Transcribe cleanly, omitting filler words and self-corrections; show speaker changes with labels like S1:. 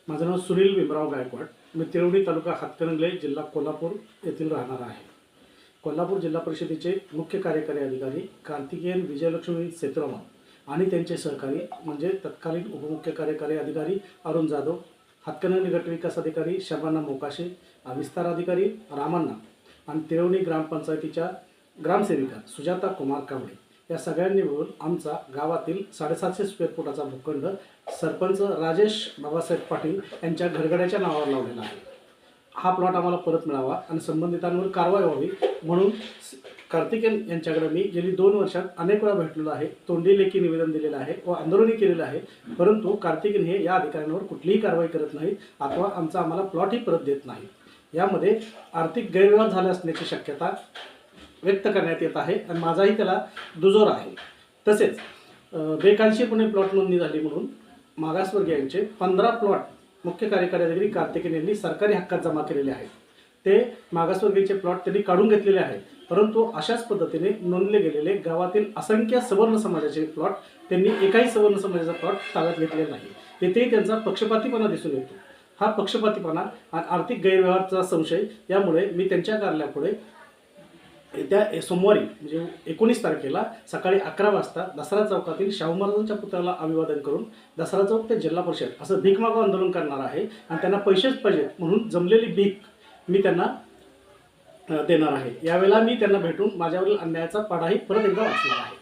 S1: माझं नाव सुनील भीमराव गायकवाड. मी तिळवणी तालुका हातकणंगले जिल्हा कोल्हापूर येथील राहणार आहे. कोल्हापूर जिल्हा परिषदेचे मुख्य कार्यकारी अधिकारी कार्तिकेयन विजयलक्ष्मी सेतुरामन आणि त्यांचे सहकारी म्हणजे तत्कालीन उपमुख्य कार्यकारी अधिकारी अरुण जाधव, हातकणंगले गट विकास अधिकारी शबाना मोकाशे, विस्तार अधिकारी रामण्णा आणि तिळवणी ग्रामपंचायतीच्या ग्रामसेविका सुजाता कुमार कांबळे या सगळ्यांनी मिळून आमचा गावातील 750 स्क्वेअर फुटाचा भूखंड सरपंच राजेश बाबासाहेब पाटील यांच्या घरगड्याच्या नावावर लावलेला आहे. हा प्लॉट आम्हाला परत मिळावा आणि संबंधितांवर कारवाई व्हावी म्हणून कार्तिकेयन यांच्याकडे मी गेली 2 वर्षात अनेक वेळा भेटलेलो आहे, तोंडी लेखी निवेदन दिलेलं आहे व आंदोलनही केलेलं आहे. परंतु कार्तिकेयन हे या अधिकाऱ्यांवर कुठलीही कारवाई करत नाहीत अथवा आम्हाला प्लॉटही परत देत नाहीत. यामध्ये आर्थिक गैरव्यवहार झाले असण्याची शक्यता व्यक्त करण्यात येत आहे आणि माझाही त्याला दुजोरा आहे. तसेच बेकायदेशीरपणे प्लॉट नोंदणी झाली म्हणून मागासवर्गीयांचे 15 प्लॉट मुख्य कार्यकारी अधिकारी कार्तिकेयन यांनी सरकारी हक्कात जमा केलेले आहेत. ते मागासवर्गीयांचे प्लॉट त्यांनी काढून घेतलेले आहेत, परंतु अशाच पद्धतीने नोंदले गेलेले गावातील असंख्य सवर्ण समाजाचे प्लॉट त्यांनी एकाही सवर्ण समाजाचा प्लॉट ताब्यात घेतलेला नाही. तेथेही त्यांचा पक्षपातीपणा दिसून येतो. हा पक्षपातीपणा आणि आर्थिक गैरव्यवहाराचा संशय यामुळे मी त्यांच्या कार्यालयापुढे येत्या सोमवारी म्हणजे 19 तारखेला सकाळी 11 वाजता दसरा चौकातील शाहू महाराजांच्या पुतळ्याला अभिवादन करून दसरा चौक ते जिल्हा परिषद असं भीक मागो आंदोलन करणार आहे आणि त्यांना पैसेच पाहिजेत म्हणून जमलेली भीक मी त्यांना देणार आहे. यावेळेला मी त्यांना भेटून माझ्यावरील अन्यायाचा पाढाही परत एकदा वाचणार आहे.